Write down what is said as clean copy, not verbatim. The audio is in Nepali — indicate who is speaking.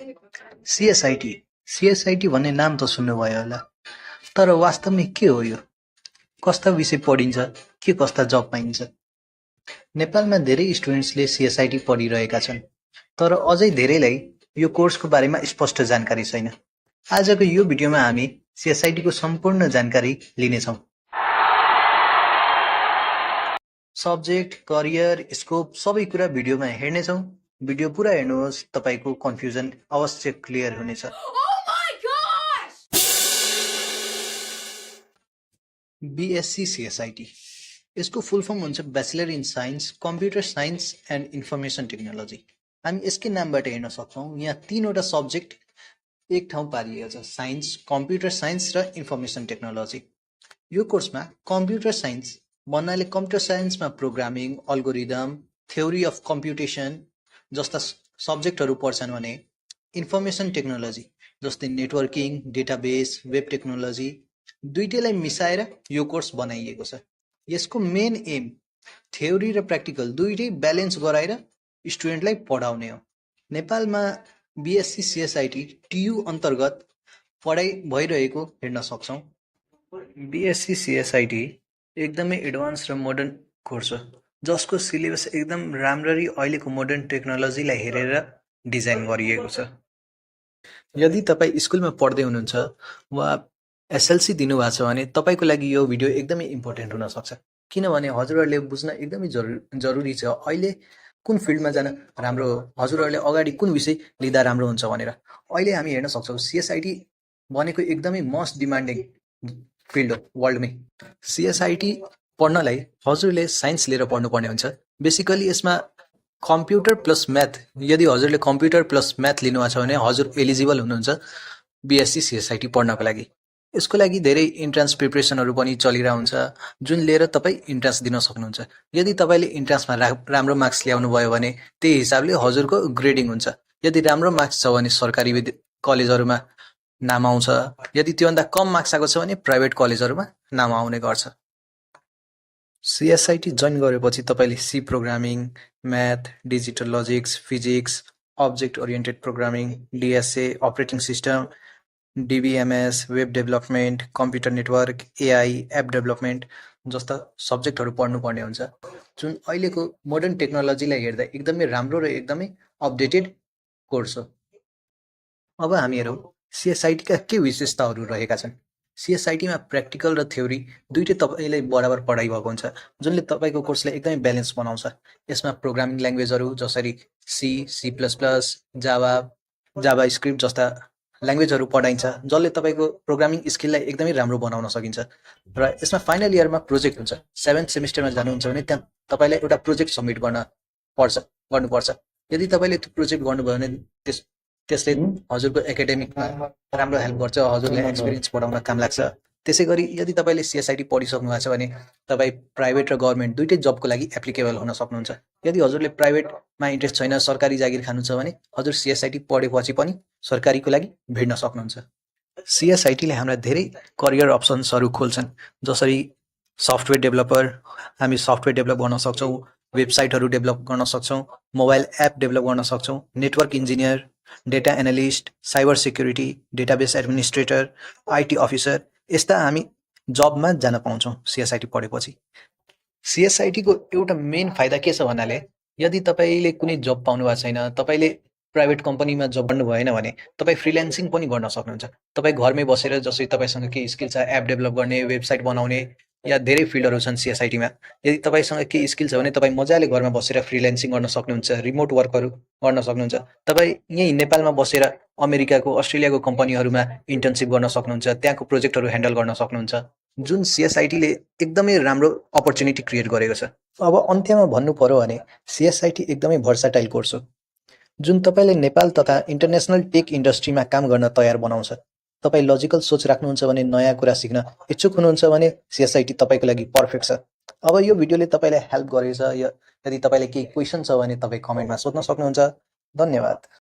Speaker 1: सिएसआइटी सिएसआइटी भन्ने नाम त सुन्नुभयो होला, तर वास्तवमा के हो यो? कस्ता विषय पढिन्छ? के कस्ता जब पाइन्छ? नेपालमा धेरै स्टुडेन्ट्सले सिएसआइटी पढिरहेका छन्, तर अझै धेरैलाई यो कोर्सको बारेमा स्पष्ट जानकारी छैन। आजको यो भिडियोमा हामी सिएसआइटीको सम्पूर्ण जानकारी लिनेछौँ। सब्जेक्ट, करियर, स्कोप सबै कुरा भिडियोमा हेर्नेछौँ। भिडियो पुरा हेर्नुहोस्, तपाईको कन्फ्युजन अवश्य क्लियर हुनेछ। बीएससी सिएसआइटी यसको फुल फर्म हुन्छ bachelor in science computer science and information technology. हामी यसकै नामबाट हेर्न सक्छौँ। यहाँ तीनवटा सब्जेक्ट एक ठाउँ पारिएको छ, साइन्स, कम्प्युटर साइन्स र इन्फर्मेसन टेक्नोलोजी। यो कोर्समा कम्प्युटर साइन्स भन्नाले कम्प्युटर साइन्समा programming, algorithm, theory of computation जस्ता सब्जेक्टहरू पर्छन् भने इन्फर्मेसन टेक्नोलोजी जस्तै नेटवर्किङ, डेटाबेस, वेब टेक्नोलोजी दुईटैलाई मिसाएर यो कोर्स बनाइएको छ। यसको मेन एम थ्योरी र प्र्याक्टिकल दुईटै ब्यालेन्स गराएर स्टुडेन्टलाई पढाउने हो। नेपालमा बीएससी सिएसआइटी टियु अन्तर्गत पढाइ भइरहेको हेर्न सक्छौँ। बीएससी सिएसआइटी एकदमै एडभान्स र मोडर्न कोर्स हो, जसको सिलेबस एकदम राम्ररी अहिलेको मोडर्न टेक्नोलोजीलाई हेरेर डिजाइन गरिएको छ। यदि तपाईँ स्कुलमा पढ्दै हुनुहुन्छ वा एसएलसी दिनुभएको छ भने तपाईँको लागि यो भिडियो एकदमै इम्पोर्टेन्ट हुन सक्छ, किनभने हजुरहरूले बुझ्न एकदमै जरुरी छ अहिले कुन फिल्डमा जान राम्रो हो, हजुरहरूले अगाडि कुन विषय लिँदा राम्रो हुन्छ भनेर। अहिले हामी हेर्न सक्छौँ सिएसआइटी भनेको एकदमै मोस्ट डिमान्डिङ फिल्ड हो वर्ल्डमै। सिएसआइटी पढ्नलाई हजुरले साइन्स लिएर पढ्नुपर्ने हुन्छ। बेसिकली यसमा कम्प्युटर प्लस म्याथ, यदि हजुरले कम्प्युटर प्लस म्याथ लिनुभएको छ भने हजुर एलिजिबल हुनुहुन्छ बीएससी सिएसआइटी पढ्नको लागि। यसको लागि धेरै इन्ट्रान्स प्रिपरेसनहरू पनि चलिरहेको हुन्छ, जुन लिएर तपाईँ इन्ट्रान्स दिन सक्नुहुन्छ। यदि तपाईँले इन्ट्रान्समा राम्रो मार्क्स ल्याउनु भयो भने त्यही हिसाबले हजुरको ग्रेडिङ हुन्छ। यदि राम्रो मार्क्स छ भने सरकारी कलेजहरूमा नाम आउँछ, यदि त्योभन्दा कम मार्क्स आएको छ भने प्राइभेट कलेजहरूमा नाम आउने गर्छ। सिएसआइटी जोइन गरेपछि तपाईँले C programming, math, digital logics, physics, object oriented programming, DSA, operating system, DBMS, web development, computer network, AI, app development जस्ता सब्जेक्टहरू पढ्नुपर्ने हुन्छ, जुन अहिलेको मोडर्न टेक्नोलोजीलाई हेर्दा एकदमै राम्रो र एकदमै अपडेटेड कोर्स हो। अब हामी हेरौँ सिएसआइटीका के विशेषताहरू रहेका छन्। सिएसआइटीमा प्र्याक्टिकल र थ्योरी दुईटै तपाईँलाई बराबर पढाइ भएको हुन्छ, जुनले तपाईँको कोर्सलाई एकदमै ब्यालेन्स बनाउँछ। यसमा प्रोग्रामिङ ल्याङ्ग्वेजहरू जसरी C, C plus plus, JavaScript जस्ता ल्याङ्ग्वेजहरू पढाइन्छ, जसले तपाईँको प्रोग्रामिङ स्किललाई एकदमै राम्रो बनाउन सकिन्छ। र यसमा फाइनल इयरमा प्रोजेक्ट हुन्छ। 7th सेमिस्टरमा जानुहुन्छ भने त्यहाँ तपाईँलाई एउटा प्रोजेक्ट सब्मिट गर्नुपर्छ। यदि तपाईँले त्यो प्रोजेक्ट गर्नुभयो भने त्यसले हजुरको एकाडेमिकमा राम्रो हेल्प गर्छ, हजुरलाई एक्सपिरियन्स बढाउन काम लाग्छ। त्यसै गरी यदि तपाईँले सिएसआइटी पढिसक्नु भएको छ भने तपाईँ प्राइभेट र गभर्मेन्ट दुईटै जबको लागि एप्लिकेबल हुन सक्नुहुन्छ। यदि हजुरले प्राइभेटमा इन्ट्रेस्ट छैन, सरकारी जागिर खानु छ भने हजुर सिएसआइटी पढेपछि पनि सरकारीको लागि भिड्न सक्नुहुन्छ। सिएसआइटीले हामीलाई धेरै करियर अप्सन्सहरू खोल्छन्, जसरी सफ्टवेयर डेभलपर, हामी सफ्टवेयर डेभलप गर्न सक्छौँ, वेबसाइटहरू डेभलप गर्न सक्छौँ, मोबाइल एप डेभलप गर्न सक्छौँ, network engineer, data analyst, cyber security, database administrator, IT officer यस्ता हामी जबमा जान पाउँछौँ सिएसआइटी पढेपछि। सिएसआइटीको एउटा मेन फाइदा के छ भन्नाले यदि तपाईँले कुनै जब पाउनु भएको छैन, तपाईँले प्राइभेट कम्पनीमा जब गर्नु भएन भने तपाईँ फ्रिल्यान्सिङ पनि गर्न सक्नुहुन्छ। तपाईँ घरमै बसेर जसरी तपाईँसँग केही स्किल छ, एप डेभलप गर्ने, वेबसाइट बनाउने या धेरै फिल्डहरू छन् सिएसआइटीमा, यदि तपाईँसँग केही स्किल छ भने तपाईँ मजाले घरमा बसेर फ्रिल्यान्सिङ गर्न सक्नुहुन्छ, रिमोट वर्कहरू गर्न सक्नुहुन्छ। तपाईँ यहीँ नेपालमा बसेर अमेरिकाको, अस्ट्रेलियाको कम्पनीहरूमा इन्टर्नसिप गर्न सक्नुहुन्छ, त्यहाँको प्रोजेक्टहरू ह्यान्डल गर्न सक्नुहुन्छ, जुन सिएसआइटीले एकदमै राम्रो अपर्च्युनिटी क्रिएट गरेको छ। अब अन्त्यमा भन्नु पर्यो भने सिएसआइटी एकदमै भर्साटाइल कोर्स हो, जुन तपाईँले नेपाल तथा इन्टरनेसनल टेक इन्डस्ट्रीमा काम गर्न तयार बनाउँछ। तपाईँ लजिकल सोच राख्नुहुन्छ भने, नयाँ कुरा सिक्न इच्छुक हुनुहुन्छ भने सिएसआइटी तपाईँको लागि पर्फेक्ट छ। अब यो भिडियोले तपाईँलाई हेल्प गरेछ, यदि तपाईँलाई केही क्वेसन छ भने तपाईँ कमेन्टमा सोध्न सक्नुहुन्छ। धन्यवाद।